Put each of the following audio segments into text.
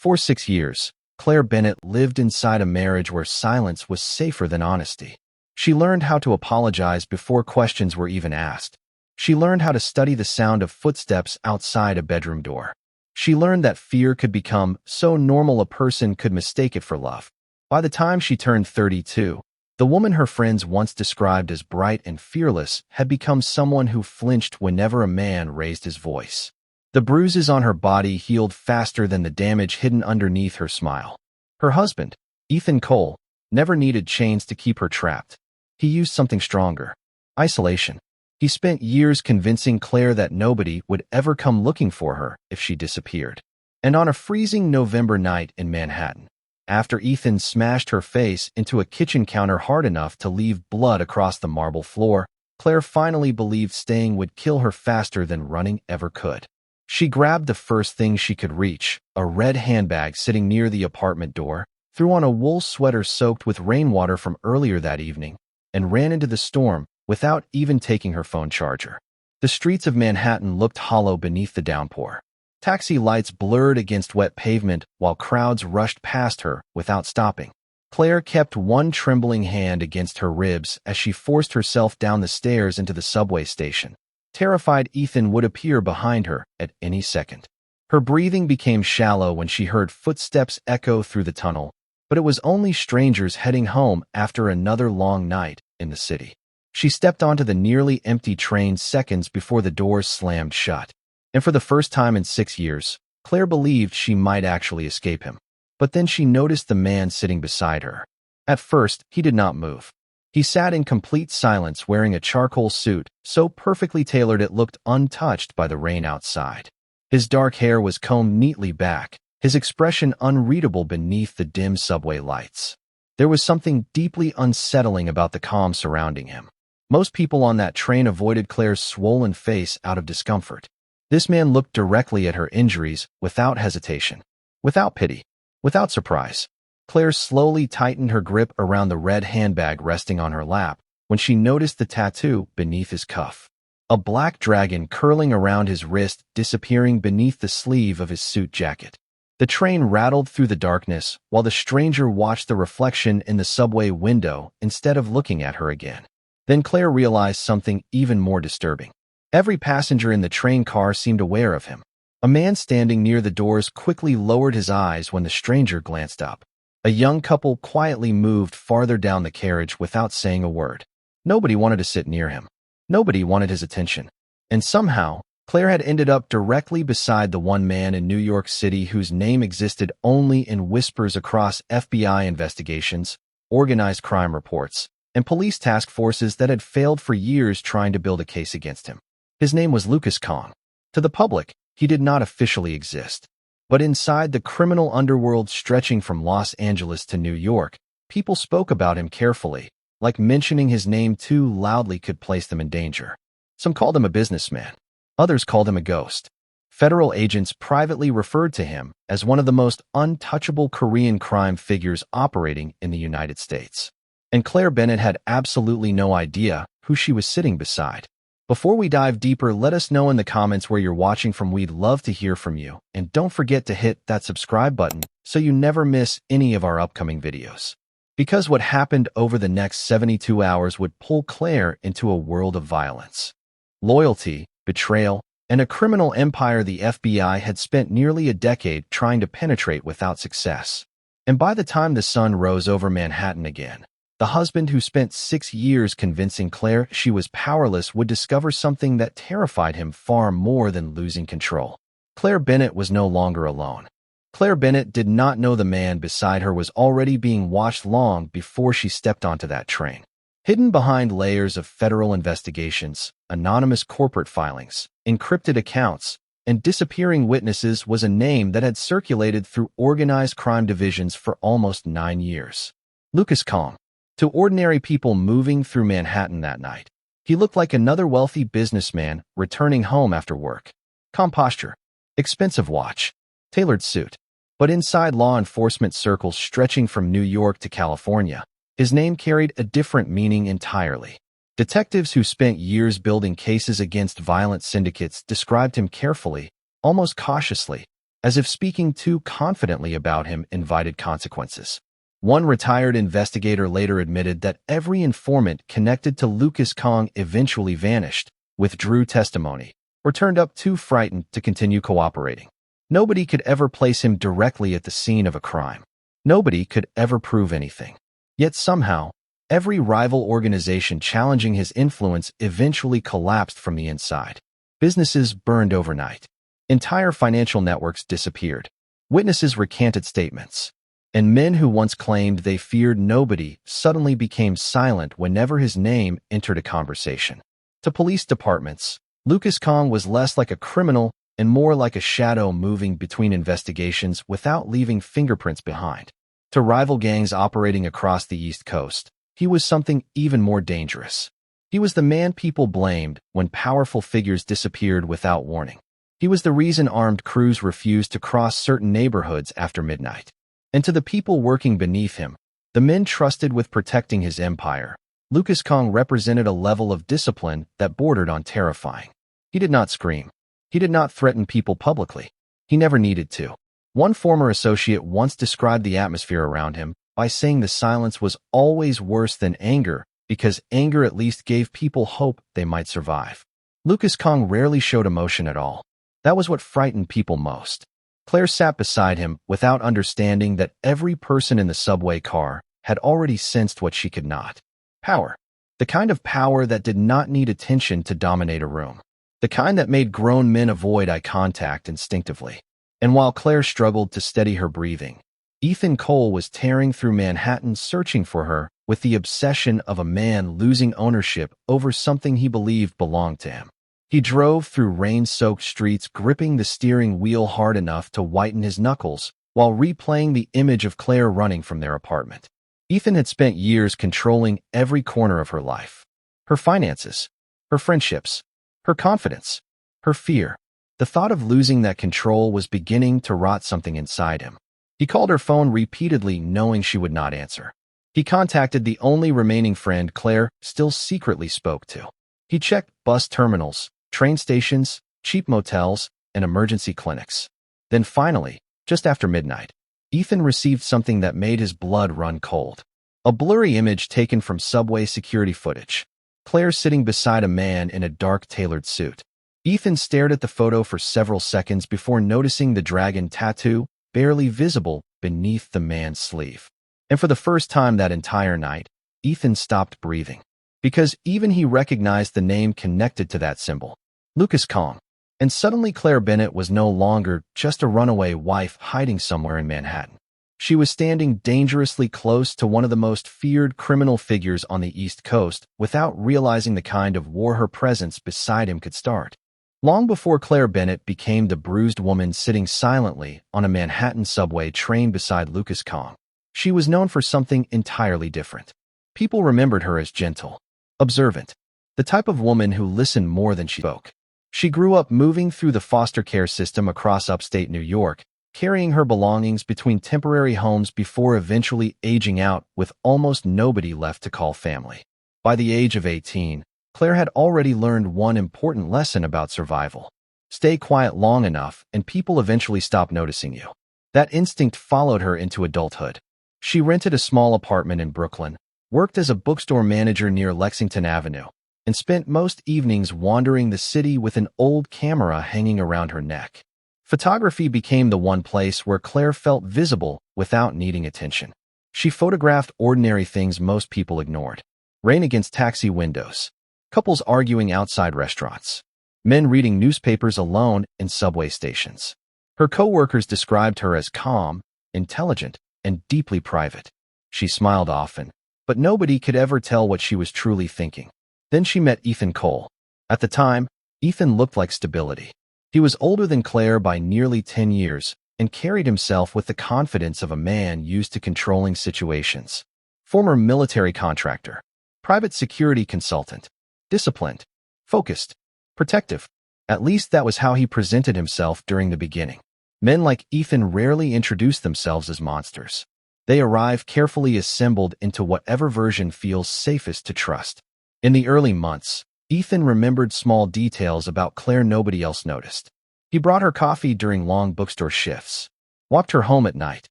For 6 years, Claire Bennett lived inside a marriage where silence was safer than honesty. She learned how to apologize before questions were even asked. She learned how to study the sound of footsteps outside a bedroom door. She learned that fear could become so normal a person could mistake it for love. By the time she turned 32, the woman her friends once described as bright and fearless had become someone who flinched whenever a man raised his voice. The bruises on her body healed faster than the damage hidden underneath her smile. Her husband, Ethan Cole, never needed chains to keep her trapped. He used something stronger: isolation. He spent years convincing Claire that nobody would ever come looking for her if she disappeared. And on a freezing November night in Manhattan, after Ethan smashed her face into a kitchen counter hard enough to leave blood across the marble floor, Claire finally believed staying would kill her faster than running ever could. She grabbed the first thing she could reach, a red handbag sitting near the apartment door, threw on a wool sweater soaked with rainwater from earlier that evening, and ran into the storm without even taking her phone charger. The streets of Manhattan looked hollow beneath the downpour. Taxi lights blurred against wet pavement while crowds rushed past her without stopping. Claire kept one trembling hand against her ribs as she forced herself down the stairs into the subway station, terrified Ethan would appear behind her at any second. Her breathing became shallow when she heard footsteps echo through the tunnel, but it was only strangers heading home after another long night in the city. She stepped onto the nearly empty train seconds before the doors slammed shut. And for the first time in 6 years, Claire believed she might actually escape him. But then she noticed the man sitting beside her. At first, he did not move. He sat in complete silence wearing a charcoal suit, so perfectly tailored it looked untouched by the rain outside. His dark hair was combed neatly back, his expression unreadable beneath the dim subway lights. There was something deeply unsettling about the calm surrounding him. Most people on that train avoided Claire's swollen face out of discomfort. This man looked directly at her injuries without hesitation, without pity, without surprise. Claire slowly tightened her grip around the red handbag resting on her lap when she noticed the tattoo beneath his cuff. A black dragon curling around his wrist disappearing beneath the sleeve of his suit jacket. The train rattled through the darkness while the stranger watched the reflection in the subway window instead of looking at her again. Then Claire realized something even more disturbing. Every passenger in the train car seemed aware of him. A man standing near the doors quickly lowered his eyes when the stranger glanced up. A young couple quietly moved farther down the carriage without saying a word. Nobody wanted to sit near him. Nobody wanted his attention. And somehow, Claire had ended up directly beside the one man in New York City whose name existed only in whispers across FBI investigations, organized crime reports, and police task forces that had failed for years trying to build a case against him. His name was Lucas Kang. To the public, he did not officially exist. But inside the criminal underworld stretching from Los Angeles to New York, people spoke about him carefully, like mentioning his name too loudly could place them in danger. Some called him a businessman. Others called him a ghost. Federal agents privately referred to him as one of the most untouchable Korean crime figures operating in the United States. And Claire Bennett had absolutely no idea who she was sitting beside. Before we dive deeper, let us know in the comments where you're watching from. We'd love to hear from you. And don't forget to hit that subscribe button so you never miss any of our upcoming videos. Because what happened over the next 72 hours would pull Claire into a world of violence, loyalty, betrayal, and a criminal empire the FBI had spent nearly a decade trying to penetrate without success. And by the time the sun rose over Manhattan again, the husband who spent 6 years convincing Claire she was powerless would discover something that terrified him far more than losing control. Claire Bennett was no longer alone. Claire Bennett did not know the man beside her was already being watched long before she stepped onto that train. Hidden behind layers of federal investigations, anonymous corporate filings, encrypted accounts, and disappearing witnesses was a name that had circulated through organized crime divisions for almost 9 years. Lucas Kang. To ordinary people moving through Manhattan that night, he looked like another wealthy businessman returning home after work. Calm posture, expensive watch, tailored suit. But inside law enforcement circles stretching from New York to California, his name carried a different meaning entirely. Detectives who spent years building cases against violent syndicates described him carefully, almost cautiously, as if speaking too confidently about him invited consequences. One retired investigator later admitted that every informant connected to Lucas Kang eventually vanished, withdrew testimony, or turned up too frightened to continue cooperating. Nobody could ever place him directly at the scene of a crime. Nobody could ever prove anything. Yet somehow, every rival organization challenging his influence eventually collapsed from the inside. Businesses burned overnight. Entire financial networks disappeared. Witnesses recanted statements. And men who once claimed they feared nobody suddenly became silent whenever his name entered a conversation. To police departments, Lucas Kang was less like a criminal and more like a shadow moving between investigations without leaving fingerprints behind. To rival gangs operating across the East Coast, he was something even more dangerous. He was the man people blamed when powerful figures disappeared without warning. He was the reason armed crews refused to cross certain neighborhoods after midnight. And to the people working beneath him, the men trusted with protecting his empire, Lucas Kang represented a level of discipline that bordered on terrifying. He did not scream. He did not threaten people publicly. He never needed to. One former associate once described the atmosphere around him by saying the silence was always worse than anger because anger at least gave people hope they might survive. Lucas Kang rarely showed emotion at all. That was what frightened people most. Claire sat beside him without understanding that every person in the subway car had already sensed what she could not. Power. The kind of power that did not need attention to dominate a room. The kind that made grown men avoid eye contact instinctively. And while Claire struggled to steady her breathing, Ethan Cole was tearing through Manhattan searching for her with the obsession of a man losing ownership over something he believed belonged to him. He drove through rain-soaked streets, gripping the steering wheel hard enough to whiten his knuckles, while replaying the image of Claire running from their apartment. Ethan had spent years controlling every corner of her life. Her finances, her friendships, her confidence, her fear. The thought of losing that control was beginning to rot something inside him. He called her phone repeatedly, knowing she would not answer. He contacted the only remaining friend Claire still secretly spoke to. He checked bus terminals, train stations, cheap motels, and emergency clinics. Then finally, just after midnight, Ethan received something that made his blood run cold. A blurry image taken from subway security footage. Claire sitting beside a man in a dark tailored suit. Ethan stared at the photo for several seconds before noticing the dragon tattoo barely visible beneath the man's sleeve. And for the first time that entire night, Ethan stopped breathing. Because even he recognized the name connected to that symbol. Lucas Kang. And suddenly Claire Bennett was no longer just a runaway wife hiding somewhere in Manhattan. She was standing dangerously close to one of the most feared criminal figures on the East Coast without realizing the kind of war her presence beside him could start. Long before Claire Bennett became the bruised woman sitting silently on a Manhattan subway train beside Lucas Kang, she was known for something entirely different. People remembered her as gentle, observant, the type of woman who listened more than she spoke. She grew up moving through the foster care system across upstate New York, carrying her belongings between temporary homes before eventually aging out with almost nobody left to call family. By the age of 18, Claire had already learned one important lesson about survival. Stay quiet long enough and people eventually stop noticing you. That instinct followed her into adulthood. She rented a small apartment in Brooklyn, worked as a bookstore manager near Lexington Avenue, and spent most evenings wandering the city with an old camera hanging around her neck. Photography became the one place where Claire felt visible without needing attention. She photographed ordinary things most people ignored. Rain against taxi windows, couples arguing outside restaurants, men reading newspapers alone in subway stations. Her coworkers described her as calm, intelligent, and deeply private. She smiled often, but nobody could ever tell what she was truly thinking. Then she met Ethan Cole. At the time, Ethan looked like stability. He was older than Claire by nearly 10 years and carried himself with the confidence of a man used to controlling situations. Former military contractor, private security consultant, disciplined, focused, protective. At least that was how he presented himself during the beginning. Men like Ethan rarely introduce themselves as monsters. They arrive carefully assembled into whatever version feels safest to trust. In the early months, Ethan remembered small details about Claire nobody else noticed. He brought her coffee during long bookstore shifts, walked her home at night,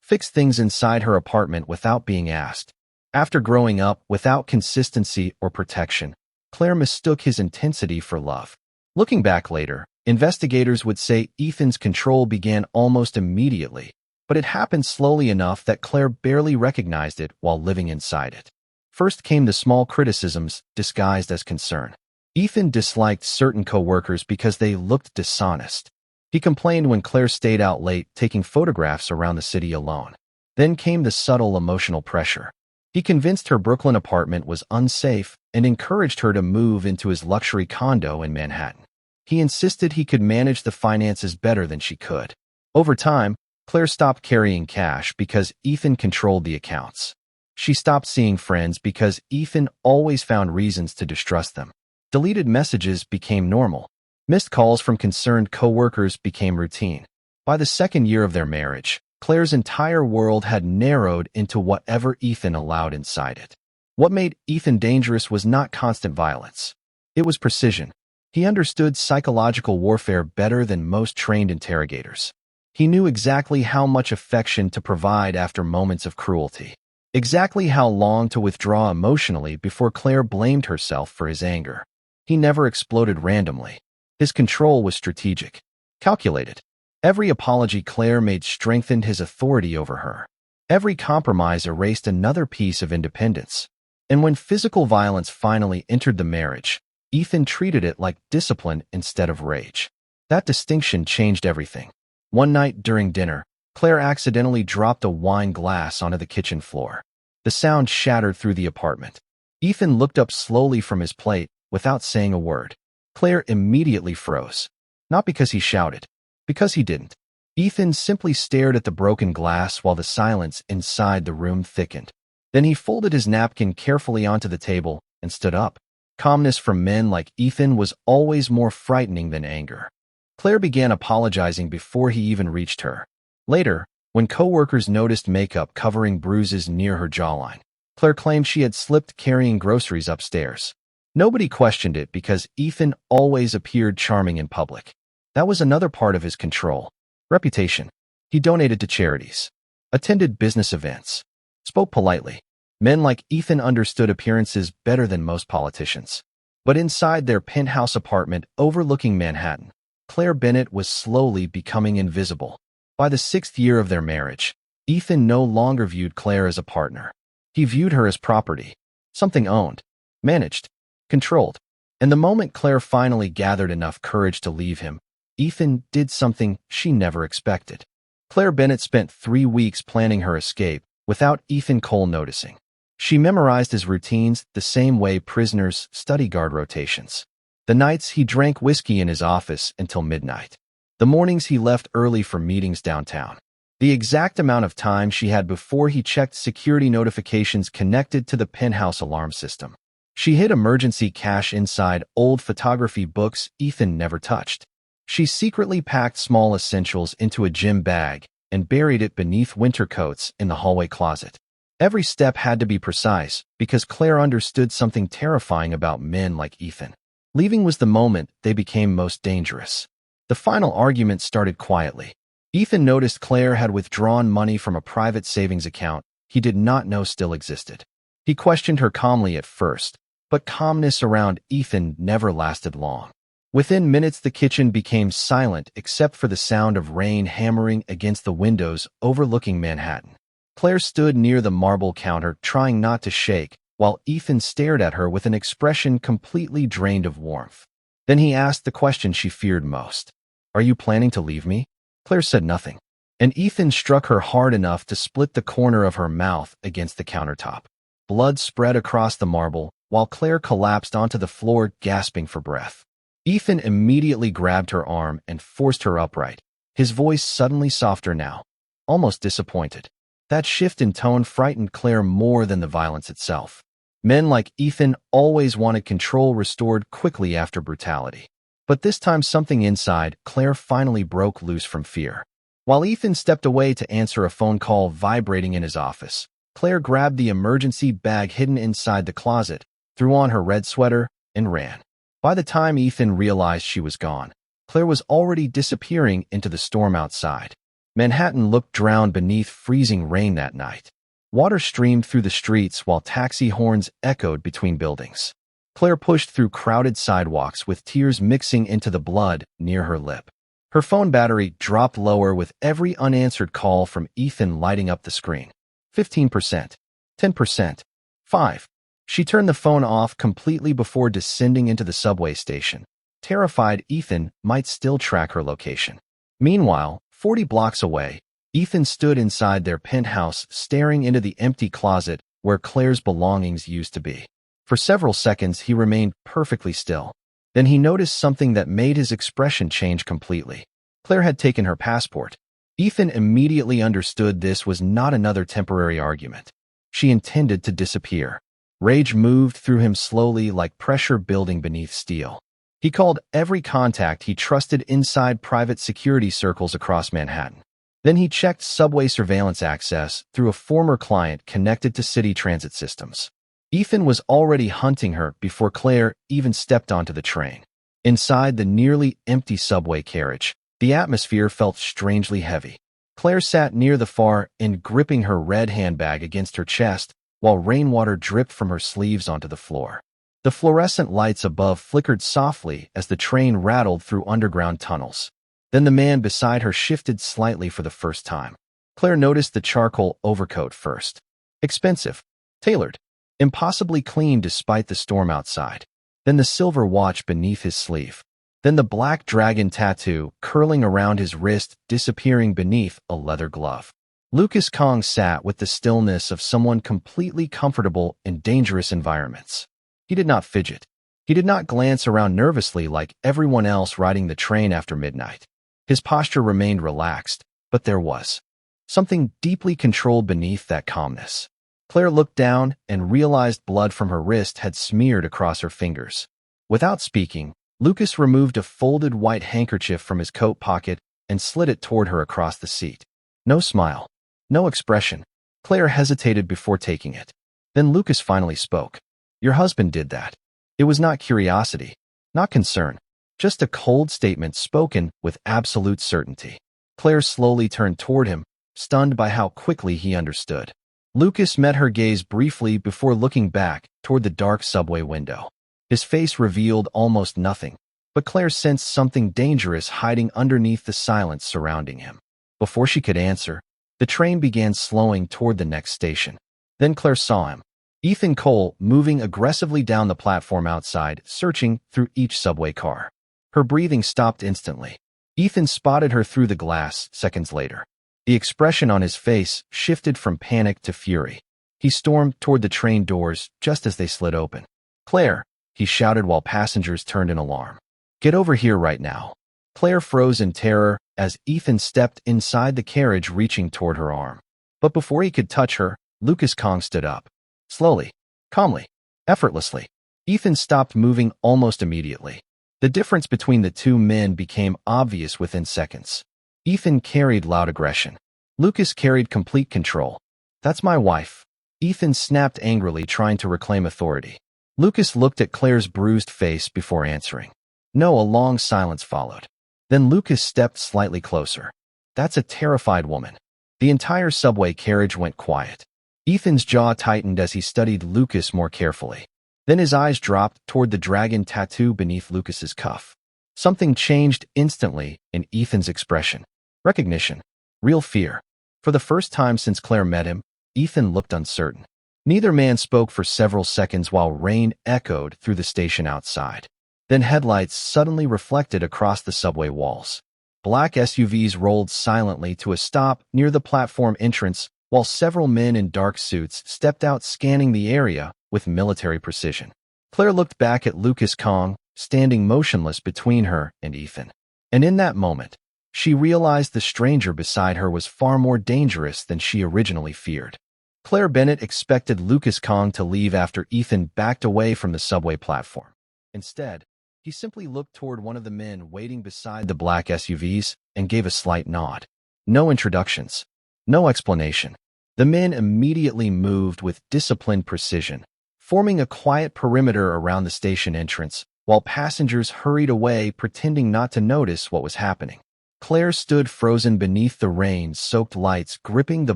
fixed things inside her apartment without being asked. After growing up without consistency or protection, Claire mistook his intensity for love. Looking back later, investigators would say Ethan's control began almost immediately, but it happened slowly enough that Claire barely recognized it while living inside it. First came the small criticisms disguised as concern. Ethan disliked certain coworkers because they looked dishonest. He complained when Claire stayed out late taking photographs around the city alone. Then came the subtle emotional pressure. He convinced her Brooklyn apartment was unsafe and encouraged her to move into his luxury condo in Manhattan. He insisted he could manage the finances better than she could. Over time, Claire stopped carrying cash because Ethan controlled the accounts. She stopped seeing friends because Ethan always found reasons to distrust them. Deleted messages became normal. Missed calls from concerned coworkers became routine. By the second year of their marriage, Claire's entire world had narrowed into whatever Ethan allowed inside it. What made Ethan dangerous was not constant violence. It was precision. He understood psychological warfare better than most trained interrogators. He knew exactly how much affection to provide after moments of cruelty, exactly how long to withdraw emotionally before Claire blamed herself for his anger. He never exploded randomly. His control was strategic, calculated. Every apology Claire made strengthened his authority over her. Every compromise erased another piece of independence. And when physical violence finally entered the marriage, Ethan treated it like discipline instead of rage. That distinction changed everything. One night during dinner, Claire accidentally dropped a wine glass onto the kitchen floor. The sound shattered through the apartment. Ethan looked up slowly from his plate without saying a word. Claire immediately froze. Not because he shouted, because he didn't. Ethan simply stared at the broken glass while the silence inside the room thickened. Then he folded his napkin carefully onto the table and stood up. Calmness from men like Ethan was always more frightening than anger. Claire began apologizing before he even reached her. Later, when coworkers noticed makeup covering bruises near her jawline, Claire claimed she had slipped carrying groceries upstairs. Nobody questioned it because Ethan always appeared charming in public. That was another part of his control. Reputation. He donated to charities, attended business events, spoke politely. Men like Ethan understood appearances better than most politicians. But inside their penthouse apartment overlooking Manhattan, Claire Bennett was slowly becoming invisible. By the 6th year of their marriage, Ethan no longer viewed Claire as a partner. He viewed her as property, something owned, managed, controlled. And the moment Claire finally gathered enough courage to leave him, Ethan did something she never expected. Claire Bennett spent 3 weeks planning her escape without Ethan Cole noticing. She memorized his routines the same way prisoners study guard rotations. The nights he drank whiskey in his office until midnight. The mornings he left early for meetings downtown. The exact amount of time she had before he checked security notifications connected to the penthouse alarm system. She hid emergency cash inside old photography books Ethan never touched. She secretly packed small essentials into a gym bag and buried it beneath winter coats in the hallway closet. Every step had to be precise because Claire understood something terrifying about men like Ethan. Leaving was the moment they became most dangerous. The final argument started quietly. Ethan noticed Claire had withdrawn money from a private savings account he did not know still existed. He questioned her calmly at first, but calmness around Ethan never lasted long. Within minutes, the kitchen became silent except for the sound of rain hammering against the windows overlooking Manhattan. Claire stood near the marble counter, trying not to shake, while Ethan stared at her with an expression completely drained of warmth. Then he asked the question she feared most. "Are you planning to leave me?" Claire said nothing, and Ethan struck her hard enough to split the corner of her mouth against the countertop. Blood spread across the marble, while Claire collapsed onto the floor, gasping for breath. Ethan immediately grabbed her arm and forced her upright, his voice suddenly softer now, almost disappointed. That shift in tone frightened Claire more than the violence itself. Men like Ethan always wanted control restored quickly after brutality. But this time something inside Claire finally broke loose from fear. While Ethan stepped away to answer a phone call vibrating in his office, Claire grabbed the emergency bag hidden inside the closet, threw on her red sweater, and ran. By the time Ethan realized she was gone, Claire was already disappearing into the storm outside. Manhattan looked drowned beneath freezing rain that night. Water streamed through the streets while taxi horns echoed between buildings. Claire pushed through crowded sidewalks with tears mixing into the blood near her lip. Her phone battery dropped lower with every unanswered call from Ethan lighting up the screen. 15%, 10%, 5. She turned the phone off completely before descending into the subway station, terrified Ethan might still track her location. Meanwhile, 40 blocks away, Ethan stood inside their penthouse staring into the empty closet where Claire's belongings used to be. For several seconds, he remained perfectly still. Then he noticed something that made his expression change completely. Claire had taken her passport. Ethan immediately understood this was not another temporary argument. She intended to disappear. Rage moved through him slowly like pressure building beneath steel. He called every contact he trusted inside private security circles across Manhattan. Then he checked subway surveillance access through a former client connected to city transit systems. Ethan was already hunting her before Claire even stepped onto the train. Inside the nearly empty subway carriage, the atmosphere felt strangely heavy. Claire sat near the far end, gripping her red handbag against her chest, while rainwater dripped from her sleeves onto the floor. The fluorescent lights above flickered softly as the train rattled through underground tunnels. Then the man beside her shifted slightly for the first time. Claire noticed the charcoal overcoat first. Expensive, tailored, impossibly clean despite the storm outside. Then the silver watch beneath his sleeve. Then the black dragon tattoo curling around his wrist, disappearing beneath a leather glove. Lucas Kang sat with the stillness of someone completely comfortable in dangerous environments. He did not fidget. He did not glance around nervously like everyone else riding the train after midnight. His posture remained relaxed, but there was something deeply controlled beneath that calmness. Claire looked down and realized blood from her wrist had smeared across her fingers. Without speaking, Lucas removed a folded white handkerchief from his coat pocket and slid it toward her across the seat. No smile, no expression. Claire hesitated before taking it. Then Lucas finally spoke. "Your husband did that." It was not curiosity, not concern, just a cold statement spoken with absolute certainty. Claire slowly turned toward him, stunned by how quickly he understood. Lucas met her gaze briefly before looking back toward the dark subway window. His face revealed almost nothing, but Claire sensed something dangerous hiding underneath the silence surrounding him. Before she could answer, the train began slowing toward the next station. Then Claire saw him. Ethan Cole moving aggressively down the platform outside, searching through each subway car. Her breathing stopped instantly. Ethan spotted her through the glass seconds later. The expression on his face shifted from panic to fury. He stormed toward the train doors just as they slid open. "Claire," he shouted while passengers turned in alarm. "Get over here right now." Claire froze in terror as Ethan stepped inside the carriage, reaching toward her arm. But before he could touch her, Lucas Kang stood up. Slowly, calmly, effortlessly. Ethan stopped moving almost immediately. The difference between the two men became obvious within seconds. Ethan carried loud aggression. Lucas carried complete control. "That's my wife." Ethan snapped angrily, trying to reclaim authority. Lucas looked at Claire's bruised face before answering. No, a long silence followed. Then Lucas stepped slightly closer. "That's a terrified woman." The entire subway carriage went quiet. Ethan's jaw tightened as he studied Lucas more carefully. Then his eyes dropped toward the dragon tattoo beneath Lucas's cuff. Something changed instantly in Ethan's expression. Recognition. Real fear. For the first time since Claire met him, Ethan looked uncertain. Neither man spoke for several seconds while rain echoed through the station outside. Then headlights suddenly reflected across the subway walls. Black SUVs rolled silently to a stop near the platform entrance, while several men in dark suits stepped out, scanning the area with military precision. Claire looked back at Lucas Kang, standing motionless between her and Ethan. And in that moment, she realized the stranger beside her was far more dangerous than she originally feared. Claire Bennett expected Lucas Kang to leave after Ethan backed away from the subway platform. Instead, he simply looked toward one of the men waiting beside the black SUVs and gave a slight nod. No introductions. No explanation. The men immediately moved with disciplined precision, forming a quiet perimeter around the station entrance, while passengers hurried away pretending not to notice what was happening. Claire stood frozen beneath the rain-soaked lights, gripping the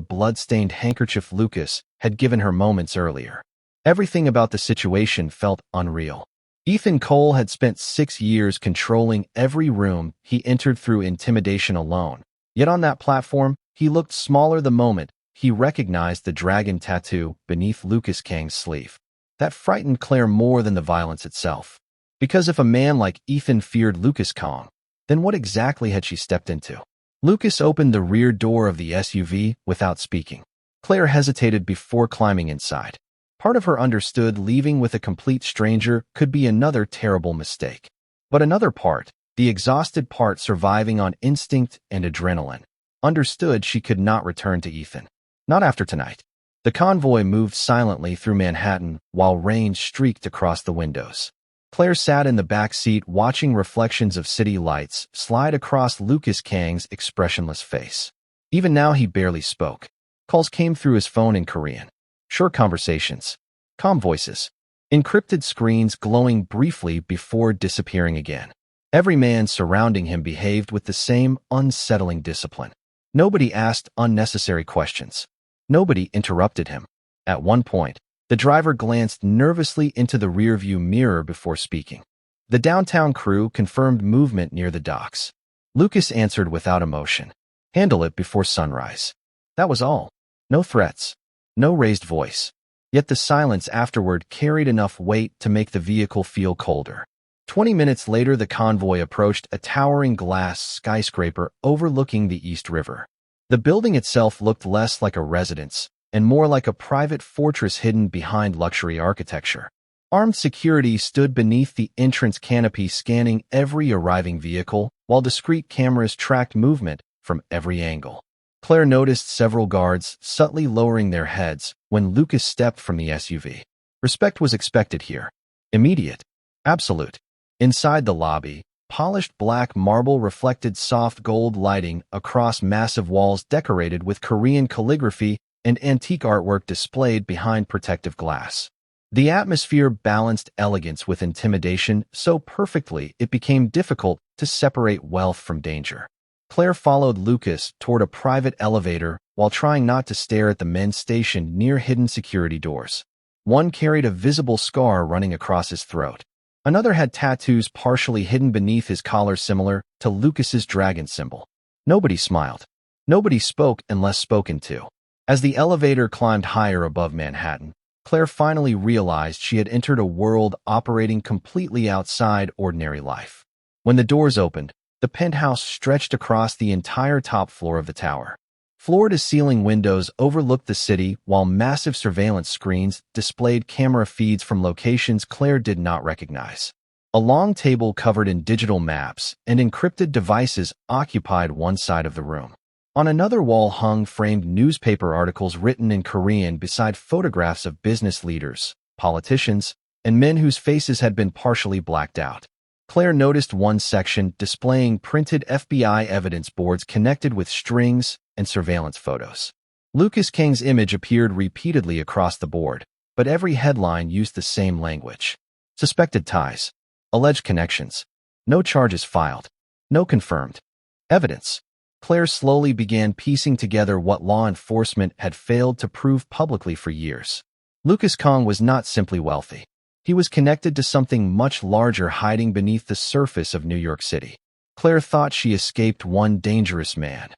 blood-stained handkerchief Lucas had given her moments earlier. Everything about the situation felt unreal. Ethan Cole had spent 6 years controlling every room he entered through intimidation alone. Yet on that platform, he looked smaller the moment he recognized the dragon tattoo beneath Lucas Kang's sleeve. That frightened Claire more than the violence itself. Because if a man like Ethan feared Lucas Kang, then what exactly had she stepped into? Lucas opened the rear door of the SUV without speaking. Claire hesitated before climbing inside. Part of her understood leaving with a complete stranger could be another terrible mistake. But another part, the exhausted part surviving on instinct and adrenaline, understood she could not return to Ethan. Not after tonight. The convoy moved silently through Manhattan while rain streaked across the windows. Claire sat in the back seat watching reflections of city lights slide across Lucas Kang's expressionless face. Even now he barely spoke. Calls came through his phone in Korean. Short conversations. Calm voices. Encrypted screens glowing briefly before disappearing again. Every man surrounding him behaved with the same unsettling discipline. Nobody asked unnecessary questions. Nobody interrupted him. At one point, the driver glanced nervously into the rearview mirror before speaking. The downtown crew confirmed movement near the docks. Lucas answered without emotion. Handle it before sunrise. That was all. No threats. No raised voice. Yet the silence afterward carried enough weight to make the vehicle feel colder. 20 minutes later, the convoy approached a towering glass skyscraper overlooking the East River. The building itself looked less like a residence and more like a private fortress hidden behind luxury architecture. Armed security stood beneath the entrance canopy scanning every arriving vehicle, while discreet cameras tracked movement from every angle. Claire noticed several guards subtly lowering their heads when Lucas stepped from the SUV. Respect was expected here. Immediate. Absolute. Inside the lobby, polished black marble reflected soft gold lighting across massive walls decorated with Korean calligraphy and antique artwork displayed behind protective glass. The atmosphere balanced elegance with intimidation so perfectly it became difficult to separate wealth from danger. Claire followed Lucas toward a private elevator while trying not to stare at the men stationed near hidden security doors. One carried a visible scar running across his throat. Another had tattoos partially hidden beneath his collar similar to Lucas's dragon symbol. Nobody smiled. Nobody spoke unless spoken to. As the elevator climbed higher above Manhattan, Claire finally realized she had entered a world operating completely outside ordinary life. When the doors opened, the penthouse stretched across the entire top floor of the tower. Floor-to-ceiling windows overlooked the city, while massive surveillance screens displayed camera feeds from locations Claire did not recognize. A long table covered in digital maps and encrypted devices occupied one side of the room. On another wall hung framed newspaper articles written in Korean beside photographs of business leaders, politicians, and men whose faces had been partially blacked out. Claire noticed one section displaying printed FBI evidence boards connected with strings and surveillance photos. Lucas Kang's image appeared repeatedly across the board, but every headline used the same language. Suspected ties. Alleged connections. No charges filed. No confirmed. Evidence. Claire slowly began piecing together what law enforcement had failed to prove publicly for years. Lucas Kang was not simply wealthy. He was connected to something much larger hiding beneath the surface of New York City. Claire thought she escaped one dangerous man.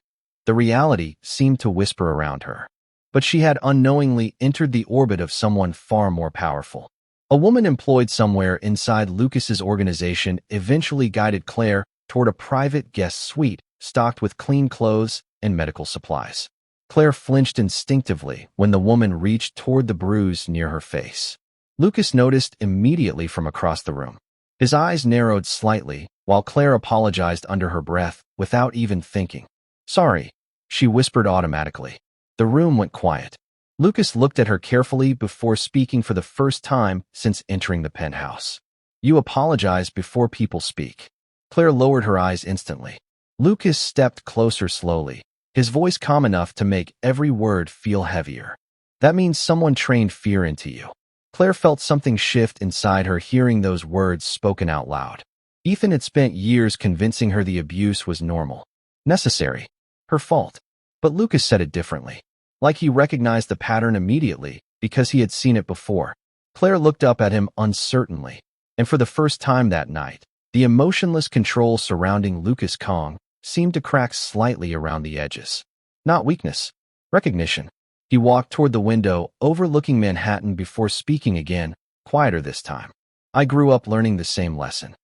The reality seemed to whisper around her. But she had unknowingly entered the orbit of someone far more powerful. A woman employed somewhere inside Lucas's organization eventually guided Claire toward a private guest suite stocked with clean clothes and medical supplies. Claire flinched instinctively when the woman reached toward the bruise near her face. Lucas noticed immediately from across the room. His eyes narrowed slightly, while Claire apologized under her breath without even thinking. Sorry, she whispered automatically. The room went quiet. Lucas looked at her carefully before speaking for the first time since entering the penthouse. You apologize before people speak. Claire lowered her eyes instantly. Lucas stepped closer slowly, his voice calm enough to make every word feel heavier. That means someone trained fear into you. Claire felt something shift inside her hearing those words spoken out loud. Ethan had spent years convincing her the abuse was normal, necessary, her fault. But Lucas said it differently, like he recognized the pattern immediately because he had seen it before. Claire looked up at him uncertainly, and for the first time that night, the emotionless control surrounding Lucas Kang seemed to crack slightly around the edges. Not weakness, recognition. He walked toward the window, overlooking Manhattan before speaking again, quieter this time. I grew up learning the same lesson.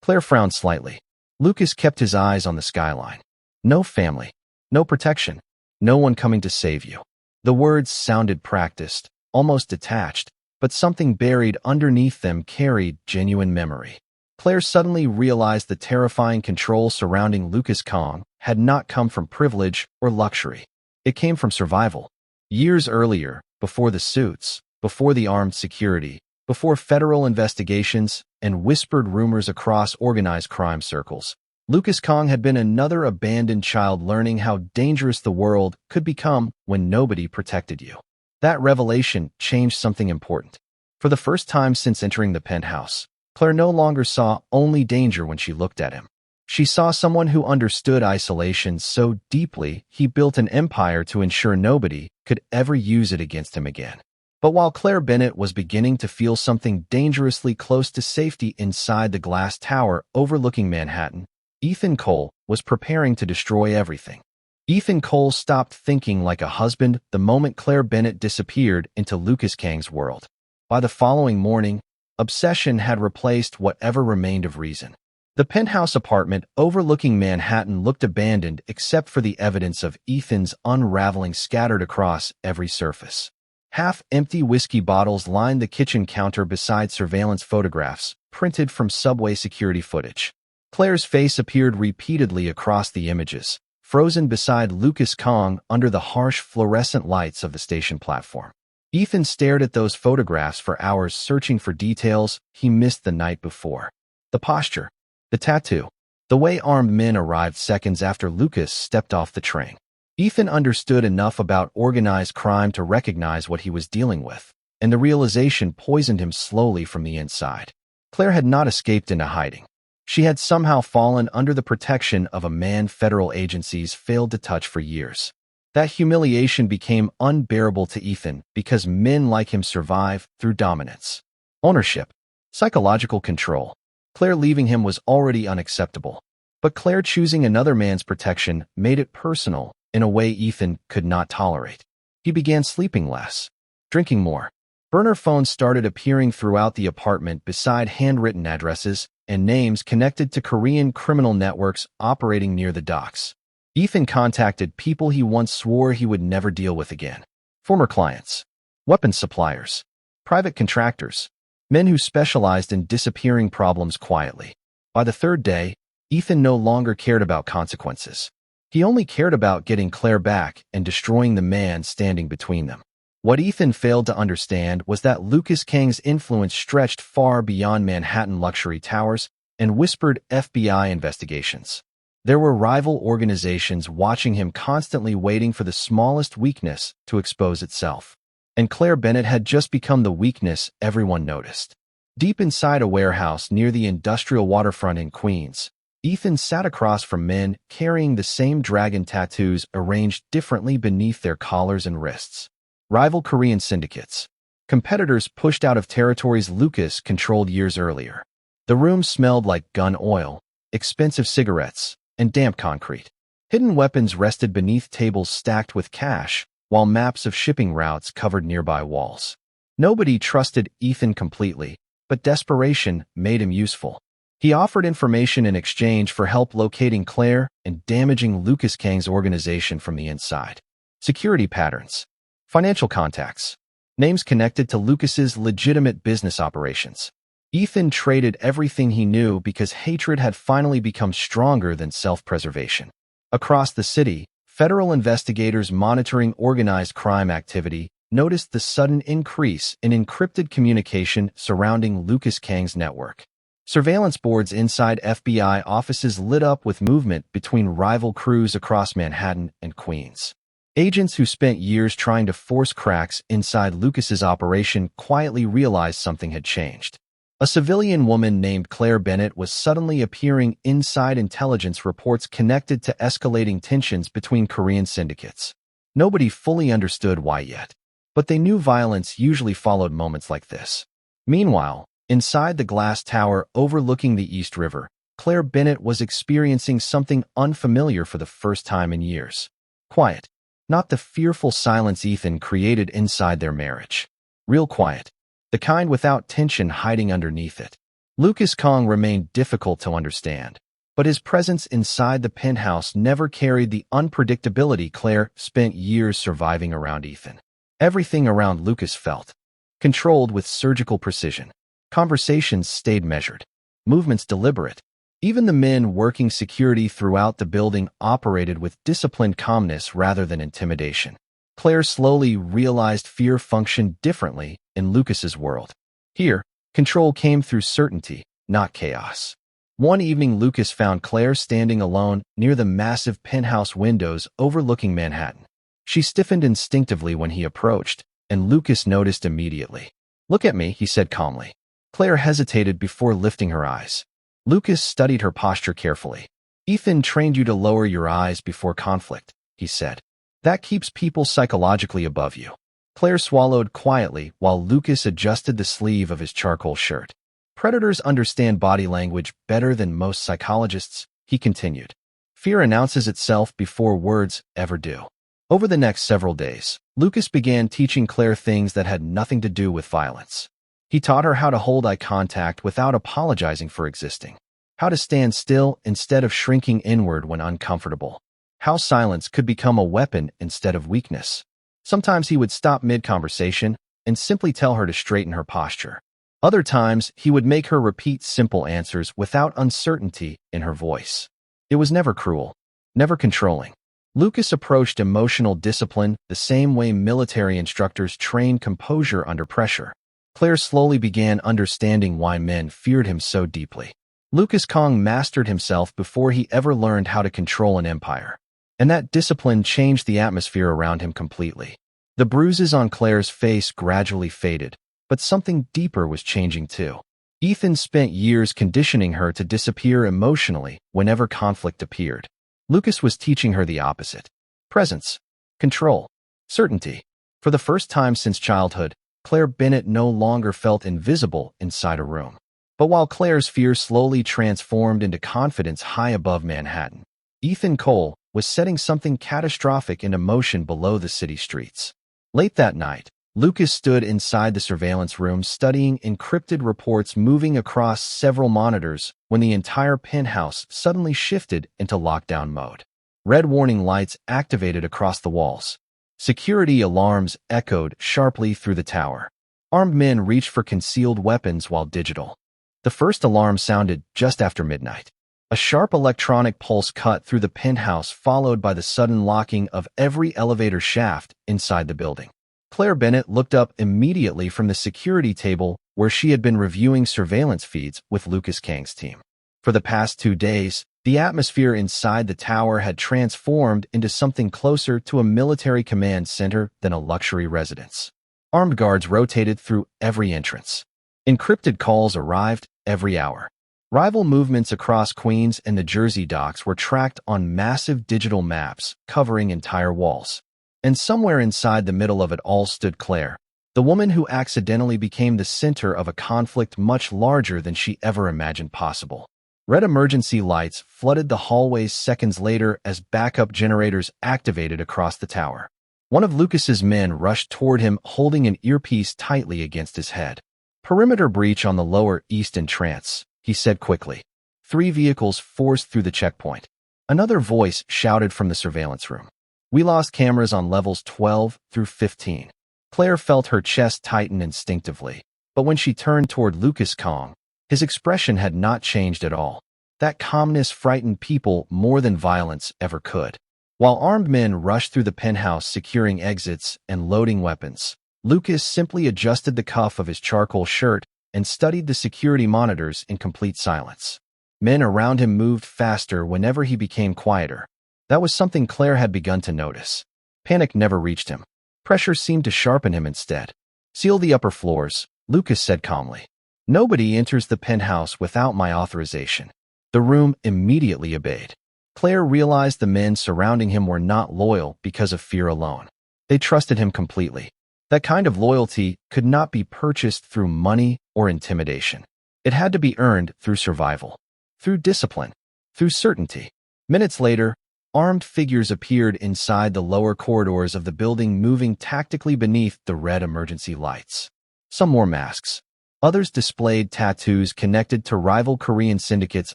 Claire frowned slightly. Lucas kept his eyes on the skyline. No family, no protection, no one coming to save you. The words sounded practiced, almost detached, but something buried underneath them carried genuine memory. Claire suddenly realized the terrifying control surrounding Lucas Kang had not come from privilege or luxury. It came from survival. Years earlier, before the suits, before the armed security, before federal investigations and whispered rumors across organized crime circles, Lucas Kang had been another abandoned child learning how dangerous the world could become when nobody protected you. That revelation changed something important. For the first time since entering the penthouse, Claire no longer saw only danger when she looked at him. She saw someone who understood isolation so deeply he built an empire to ensure nobody could ever use it against him again. But while Claire Bennett was beginning to feel something dangerously close to safety inside the glass tower overlooking Manhattan, Ethan Cole was preparing to destroy everything. Ethan Cole stopped thinking like a husband the moment Claire Bennett disappeared into Lucas Kang's world. By the following morning, obsession had replaced whatever remained of reason. The penthouse apartment overlooking Manhattan looked abandoned except for the evidence of Ethan's unraveling scattered across every surface. Half-empty whiskey bottles lined the kitchen counter beside surveillance photographs, printed from subway security footage. Claire's face appeared repeatedly across the images, frozen beside Lucas Kang under the harsh fluorescent lights of the station platform. Ethan stared at those photographs for hours searching for details he missed the night before. The posture, the tattoo, the way armed men arrived seconds after Lucas stepped off the train. Ethan understood enough about organized crime to recognize what he was dealing with, and the realization poisoned him slowly from the inside. Claire had not escaped into hiding. She had somehow fallen under the protection of a man federal agencies failed to touch for years. That humiliation became unbearable to Ethan because men like him survive through dominance, ownership, psychological control. Claire leaving him was already unacceptable, but Claire choosing another man's protection made it personal in a way Ethan could not tolerate. He began sleeping less, drinking more. Burner phones started appearing throughout the apartment beside handwritten addresses and names connected to Korean criminal networks operating near the docks. Ethan contacted people he once swore he would never deal with again. Former clients, weapons suppliers, private contractors, men who specialized in disappearing problems quietly. By the third day, Ethan no longer cared about consequences. He only cared about getting Claire back and destroying the man standing between them. What Ethan failed to understand was that Lucas Kang's influence stretched far beyond Manhattan luxury towers and whispered FBI investigations. There were rival organizations watching him, constantly waiting for the smallest weakness to expose itself. And Claire Bennett had just become the weakness everyone noticed. Deep inside a warehouse near the industrial waterfront in Queens, Ethan sat across from men carrying the same dragon tattoos arranged differently beneath their collars and wrists. Rival Korean syndicates. Competitors pushed out of territories Lucas controlled years earlier. The room smelled like gun oil, expensive cigarettes, and damp concrete. Hidden weapons rested beneath tables stacked with cash, while maps of shipping routes covered nearby walls. Nobody trusted Ethan completely, but desperation made him useful. He offered information in exchange for help locating Claire and damaging Lucas Kang's organization from the inside. Security patterns, financial contacts, names connected to Lucas's legitimate business operations. Ethan traded everything he knew because hatred had finally become stronger than self-preservation. Across the city, federal investigators monitoring organized crime activity noticed the sudden increase in encrypted communication surrounding Lucas Kang's network. Surveillance boards inside FBI offices lit up with movement between rival crews across Manhattan and Queens. Agents who spent years trying to force cracks inside Lucas's operation quietly realized something had changed. A civilian woman named Claire Bennett was suddenly appearing inside intelligence reports connected to escalating tensions between Korean syndicates. Nobody fully understood why yet, but they knew violence usually followed moments like this. Meanwhile, inside the glass tower overlooking the East River, Claire Bennett was experiencing something unfamiliar for the first time in years. Quiet. Not the fearful silence Ethan created inside their marriage. Real quiet. The kind without tension hiding underneath it. Lucas Kang remained difficult to understand, but his presence inside the penthouse never carried the unpredictability Claire spent years surviving around Ethan. Everything around Lucas felt controlled with surgical precision. Conversations stayed measured. Movements deliberate. Even the men working security throughout the building operated with disciplined calmness rather than intimidation. Claire slowly realized fear functioned differently in Lucas's world. Here, control came through certainty, not chaos. One evening, Lucas found Claire standing alone near the massive penthouse windows overlooking Manhattan. She stiffened instinctively when he approached, and Lucas noticed immediately. "Look at me," he said calmly. Claire hesitated before lifting her eyes. Lucas studied her posture carefully. "Ethan trained you to lower your eyes before conflict," he said. "That keeps people psychologically above you." Claire swallowed quietly while Lucas adjusted the sleeve of his charcoal shirt. "Predators understand body language better than most psychologists," he continued. "Fear announces itself before words ever do." Over the next several days, Lucas began teaching Claire things that had nothing to do with violence. He taught her how to hold eye contact without apologizing for existing, how to stand still instead of shrinking inward when uncomfortable, how silence could become a weapon instead of weakness. Sometimes he would stop mid-conversation and simply tell her to straighten her posture. Other times, he would make her repeat simple answers without uncertainty in her voice. It was never cruel, never controlling. Lucas approached emotional discipline the same way military instructors train composure under pressure. Claire slowly began understanding why men feared him so deeply. Lucas Kang mastered himself before he ever learned how to control an empire. And that discipline changed the atmosphere around him completely. The bruises on Claire's face gradually faded, but something deeper was changing too. Ethan spent years conditioning her to disappear emotionally whenever conflict appeared. Lucas was teaching her the opposite. Presence, control, certainty. For the first time since childhood, Claire Bennett no longer felt invisible inside a room. But while Claire's fear slowly transformed into confidence high above Manhattan, Ethan Cole was setting something catastrophic into motion below the city streets. Late that night, Lucas stood inside the surveillance room studying encrypted reports moving across several monitors when the entire penthouse suddenly shifted into lockdown mode. Red warning lights activated across the walls. Security alarms echoed sharply through the tower. Armed men reached for concealed weapons while digital. The first alarm sounded just after midnight. A sharp electronic pulse cut through the penthouse, followed by the sudden locking of every elevator shaft inside the building. Claire Bennett looked up immediately from the security table where she had been reviewing surveillance feeds with Lucas Kang's team. For the past 2 days, the atmosphere inside the tower had transformed into something closer to a military command center than a luxury residence. Armed guards rotated through every entrance. Encrypted calls arrived every hour. Rival movements across Queens and the Jersey docks were tracked on massive digital maps covering entire walls. And somewhere inside the middle of it all stood Claire, the woman who accidentally became the center of a conflict much larger than she ever imagined possible. Red emergency lights flooded the hallways seconds later as backup generators activated across the tower. One of Lucas's men rushed toward him holding an earpiece tightly against his head. "Perimeter breach on the lower east entrance," he said quickly. 3 vehicles forced through the checkpoint. Another voice shouted from the surveillance room. "We lost cameras on levels 12 through 15. Claire felt her chest tighten instinctively, but when she turned toward Lucas Kang, his expression had not changed at all. That calmness frightened people more than violence ever could. While armed men rushed through the penthouse securing exits and loading weapons, Lucas simply adjusted the cuff of his charcoal shirt and studied the security monitors in complete silence. Men around him moved faster whenever he became quieter. That was something Claire had begun to notice. Panic never reached him. Pressure seemed to sharpen him instead. "Seal the upper floors," Lucas said calmly. "Nobody enters the penthouse without my authorization." The room immediately obeyed. Claire realized the men surrounding him were not loyal because of fear alone. They trusted him completely. That kind of loyalty could not be purchased through money or intimidation. It had to be earned through survival, through discipline, through certainty. Minutes later, armed figures appeared inside the lower corridors of the building, moving tactically beneath the red emergency lights. Some wore masks. Others displayed tattoos connected to rival Korean syndicates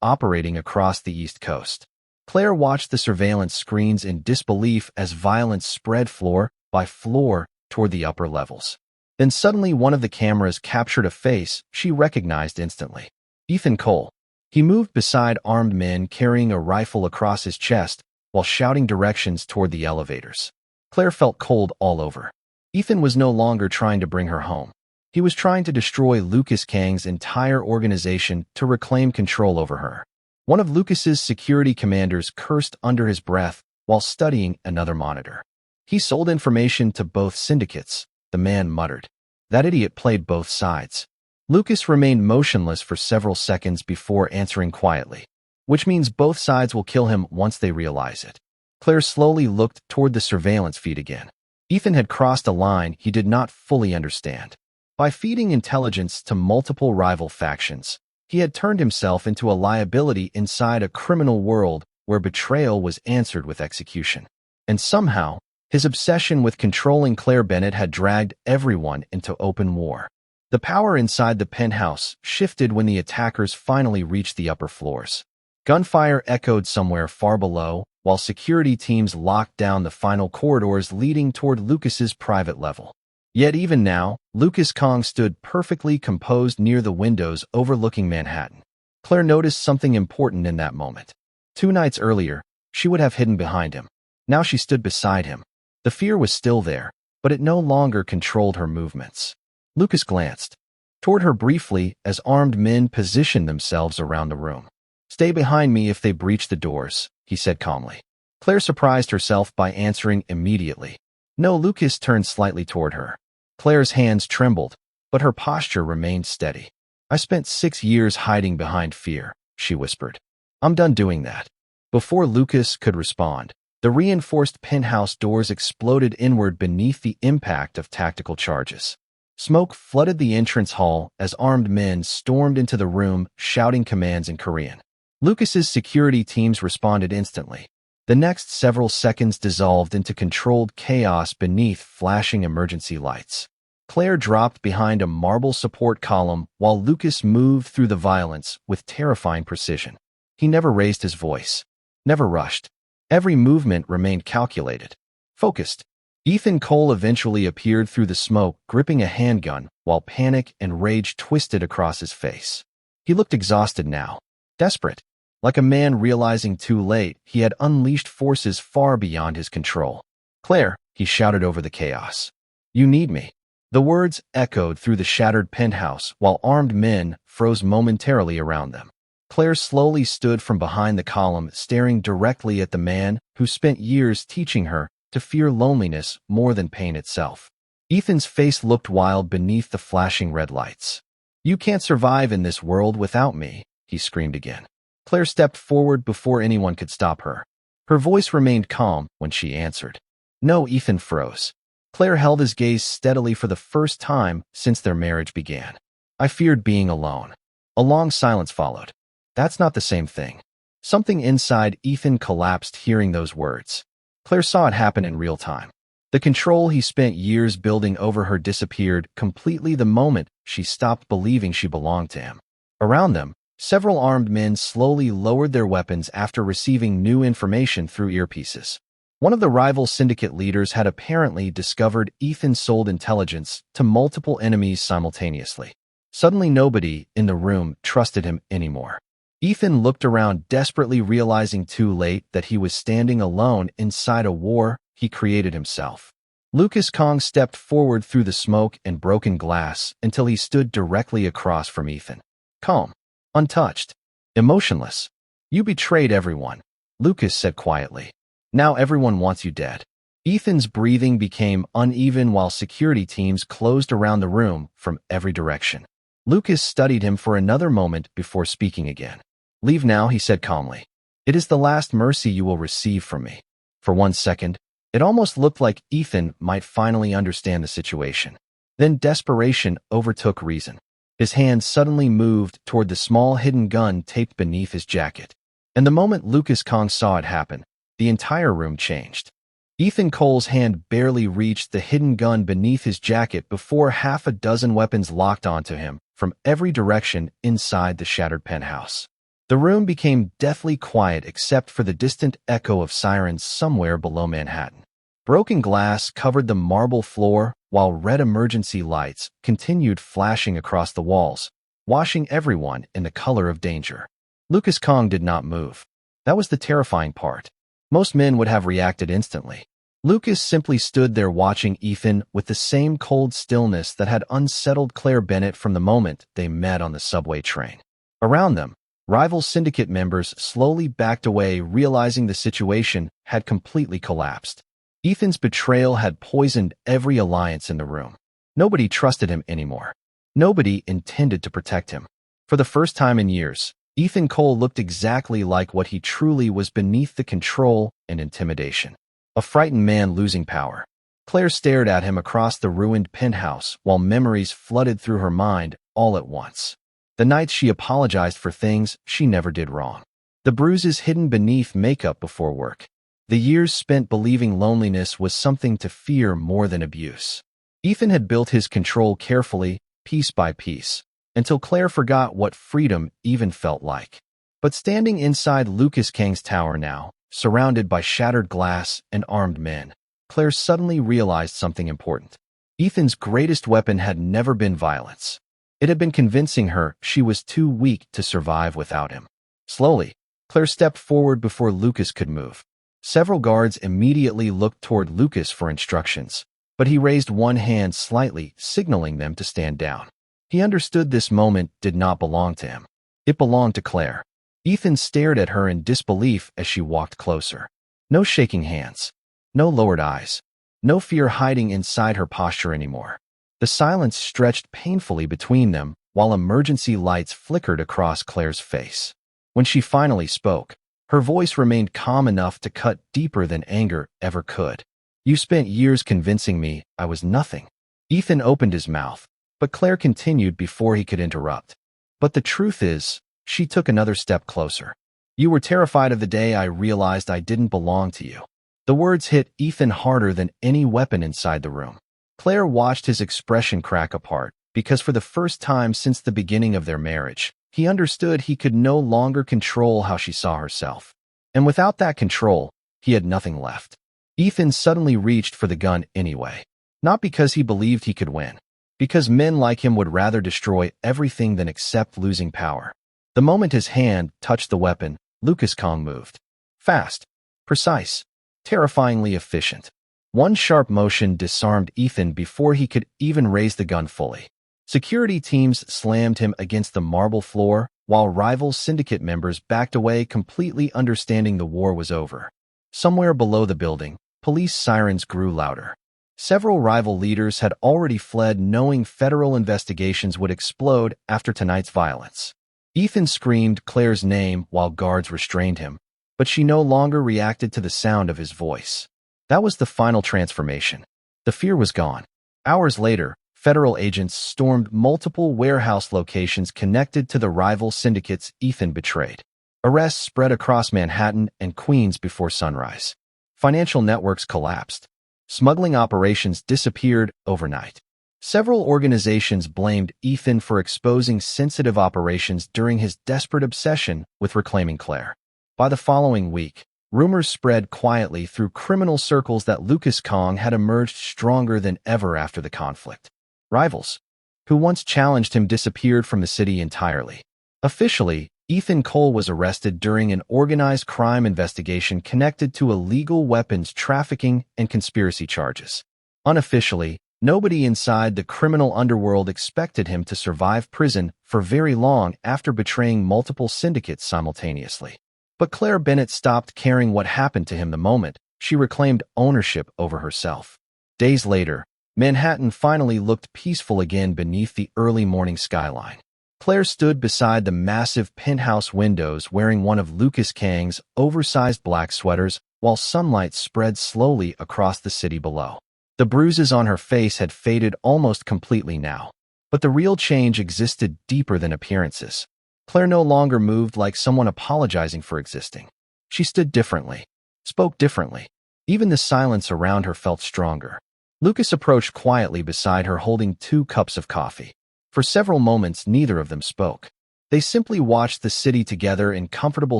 operating across the East Coast. Claire watched the surveillance screens in disbelief as violence spread floor by floor toward the upper levels. Then suddenly one of the cameras captured a face she recognized instantly. Ethan Cole. He moved beside armed men carrying a rifle across his chest while shouting directions toward the elevators. Claire felt cold all over. Ethan was no longer trying to bring her home. He was trying to destroy Lucas Kang's entire organization to reclaim control over her. One of Lucas's security commanders cursed under his breath while studying another monitor. "He sold information to both syndicates," the man muttered. "That idiot played both sides." Lucas remained motionless for several seconds before answering quietly. "Which means both sides will kill him once they realize it." Claire slowly looked toward the surveillance feed again. Ethan had crossed a line he did not fully understand. By feeding intelligence to multiple rival factions, he had turned himself into a liability inside a criminal world where betrayal was answered with execution. And somehow, his obsession with controlling Claire Bennett had dragged everyone into open war. The power inside the penthouse shifted when the attackers finally reached the upper floors. Gunfire echoed somewhere far below, while security teams locked down the final corridors leading toward Lucas's private level. Yet even now, Lucas Kang stood perfectly composed near the windows overlooking Manhattan. Claire noticed something important in that moment. 2 nights earlier, she would have hidden behind him. Now she stood beside him. The fear was still there, but it no longer controlled her movements. Lucas glanced toward her briefly as armed men positioned themselves around the room. "Stay behind me if they breach the doors," he said calmly. Claire surprised herself by answering immediately. No. Lucas turned slightly toward her. Claire's hands trembled, but her posture remained steady. "I spent 6 years hiding behind fear," she whispered. "I'm done doing that." Before Lucas could respond, the reinforced penthouse doors exploded inward beneath the impact of tactical charges. Smoke flooded the entrance hall as armed men stormed into the room, shouting commands in Korean. Lucas's security teams responded instantly. The next several seconds dissolved into controlled chaos beneath flashing emergency lights. Claire dropped behind a marble support column while Lucas moved through the violence with terrifying precision. He never raised his voice, never rushed. Every movement remained calculated, focused. Ethan Cole eventually appeared through the smoke, gripping a handgun, while panic and rage twisted across his face. He looked exhausted now, desperate. Like a man realizing too late he had unleashed forces far beyond his control. "Claire," he shouted over the chaos. "You need me." The words echoed through the shattered penthouse while armed men froze momentarily around them. Claire slowly stood from behind the column, staring directly at the man who spent years teaching her to fear loneliness more than pain itself. Ethan's face looked wild beneath the flashing red lights. "You can't survive in this world without me," he screamed again. Claire stepped forward before anyone could stop her. Her voice remained calm when she answered. "No." Ethan froze. Claire held his gaze steadily for the first time since their marriage began. "I feared being alone." A long silence followed. "That's not the same thing." Something inside Ethan collapsed hearing those words. Claire saw it happen in real time. The control he spent years building over her disappeared completely the moment she stopped believing she belonged to him. Around them, several armed men slowly lowered their weapons after receiving new information through earpieces. One of the rival syndicate leaders had apparently discovered Ethan sold intelligence to multiple enemies simultaneously. Suddenly nobody in the room trusted him anymore. Ethan looked around desperately, realizing too late that he was standing alone inside a war he created himself. Lucas Kang stepped forward through the smoke and broken glass until he stood directly across from Ethan. Calm. Untouched. Emotionless. "You betrayed everyone," Lucas said quietly. "Now everyone wants you dead." Ethan's breathing became uneven while security teams closed around the room from every direction. Lucas studied him for another moment before speaking again. "Leave now," he said calmly. "It is the last mercy you will receive from me." For 1 second, it almost looked like Ethan might finally understand the situation. Then desperation overtook reason. His hand suddenly moved toward the small hidden gun taped beneath his jacket. And the moment Lucas Kang saw it happen, the entire room changed. Ethan Cole's hand barely reached the hidden gun beneath his jacket before half a dozen weapons locked onto him from every direction inside the shattered penthouse. The room became deathly quiet except for the distant echo of sirens somewhere below Manhattan. Broken glass covered the marble floor, while red emergency lights continued flashing across the walls, washing everyone in the color of danger. Lucas Kang did not move. That was the terrifying part. Most men would have reacted instantly. Lucas simply stood there watching Ethan with the same cold stillness that had unsettled Claire Bennett from the moment they met on the subway train. Around them, rival syndicate members slowly backed away, realizing the situation had completely collapsed. Ethan's betrayal had poisoned every alliance in the room. Nobody trusted him anymore. Nobody intended to protect him. For the first time in years, Ethan Cole looked exactly like what he truly was beneath the control and intimidation. A frightened man losing power. Claire stared at him across the ruined penthouse while memories flooded through her mind all at once. The nights she apologized for things she never did wrong. The bruises hidden beneath makeup before work. The years spent believing loneliness was something to fear more than abuse. Ethan had built his control carefully, piece by piece, until Claire forgot what freedom even felt like. But standing inside Lucas Kang's tower now, surrounded by shattered glass and armed men, Claire suddenly realized something important. Ethan's greatest weapon had never been violence. It had been convincing her she was too weak to survive without him. Slowly, Claire stepped forward before Lucas could move. Several guards immediately looked toward Lucas for instructions, but he raised one hand slightly, signaling them to stand down. He understood this moment did not belong to him. It belonged to Claire. Ethan stared at her in disbelief as she walked closer. No shaking hands. No lowered eyes. No fear hiding inside her posture anymore. The silence stretched painfully between them while emergency lights flickered across Claire's face. When she finally spoke, her voice remained calm enough to cut deeper than anger ever could. "You spent years convincing me I was nothing." Ethan opened his mouth, but Claire continued before he could interrupt. "But the truth is," she took another step closer. "You were terrified of the day I realized I didn't belong to you." The words hit Ethan harder than any weapon inside the room. Claire watched his expression crack apart, because for the first time since the beginning of their marriage, he understood he could no longer control how she saw herself. And without that control, he had nothing left. Ethan suddenly reached for the gun anyway. Not because he believed he could win. Because men like him would rather destroy everything than accept losing power. The moment his hand touched the weapon, Lucas Kang moved. Fast. Precise. Terrifyingly efficient. One sharp motion disarmed Ethan before he could even raise the gun fully. Security teams slammed him against the marble floor, while rival syndicate members backed away, completely understanding the war was over. Somewhere below the building, police sirens grew louder. Several rival leaders had already fled, knowing federal investigations would explode after tonight's violence. Ethan screamed Claire's name while guards restrained him, but she no longer reacted to the sound of his voice. That was the final transformation. The fear was gone. Hours later, federal agents stormed multiple warehouse locations connected to the rival syndicates Ethan betrayed. Arrests spread across Manhattan and Queens before sunrise. Financial networks collapsed. Smuggling operations disappeared overnight. Several organizations blamed Ethan for exposing sensitive operations during his desperate obsession with reclaiming Claire. By the following week, rumors spread quietly through criminal circles that Lucas Kang had emerged stronger than ever after the conflict. Rivals, who once challenged him, disappeared from the city entirely. Officially, Ethan Cole was arrested during an organized crime investigation connected to illegal weapons trafficking and conspiracy charges. Unofficially, nobody inside the criminal underworld expected him to survive prison for very long after betraying multiple syndicates simultaneously. But Claire Bennett stopped caring what happened to him the moment She reclaimed ownership over herself. Days later, Manhattan finally looked peaceful again beneath the early morning skyline. Claire stood beside the massive penthouse windows wearing one of Lucas Kang's oversized black sweaters while sunlight spread slowly across the city below. The bruises on her face had faded almost completely now, but the real change existed deeper than appearances. Claire no longer moved like someone apologizing for existing. She stood differently, spoke differently. Even the silence around her felt stronger. Lucas approached quietly beside her holding 2 cups of coffee. For several moments, neither of them spoke. They simply watched the city together in comfortable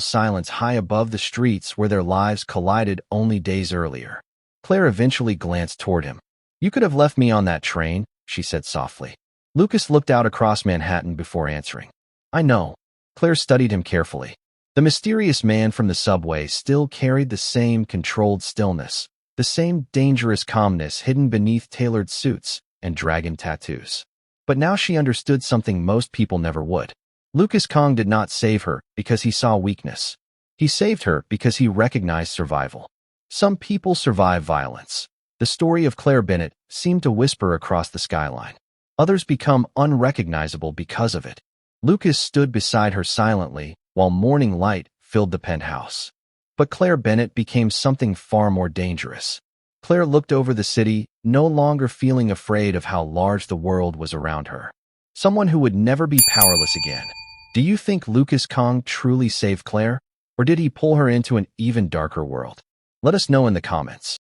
silence high above the streets where their lives collided only days earlier. Claire eventually glanced toward him. "You could have left me on that train," she said softly. Lucas looked out across Manhattan before answering. "I know." Claire studied him carefully. The mysterious man from the subway still carried the same controlled stillness, the same dangerous calmness hidden beneath tailored suits and dragon tattoos. But now she understood something most people never would. Lucas Kang did not save her because he saw weakness. He saved her because he recognized survival. Some people survive violence. The story of Claire Bennett seemed to whisper across the skyline. Others become unrecognizable because of it. Lucas stood beside her silently while morning light filled the penthouse. But Claire Bennett became something far more dangerous. Claire looked over the city, no longer feeling afraid of how large the world was around her. Someone who would never be powerless again. Do you think Lucas Kang truly saved Claire? Or did he pull her into an even darker world? Let us know in the comments.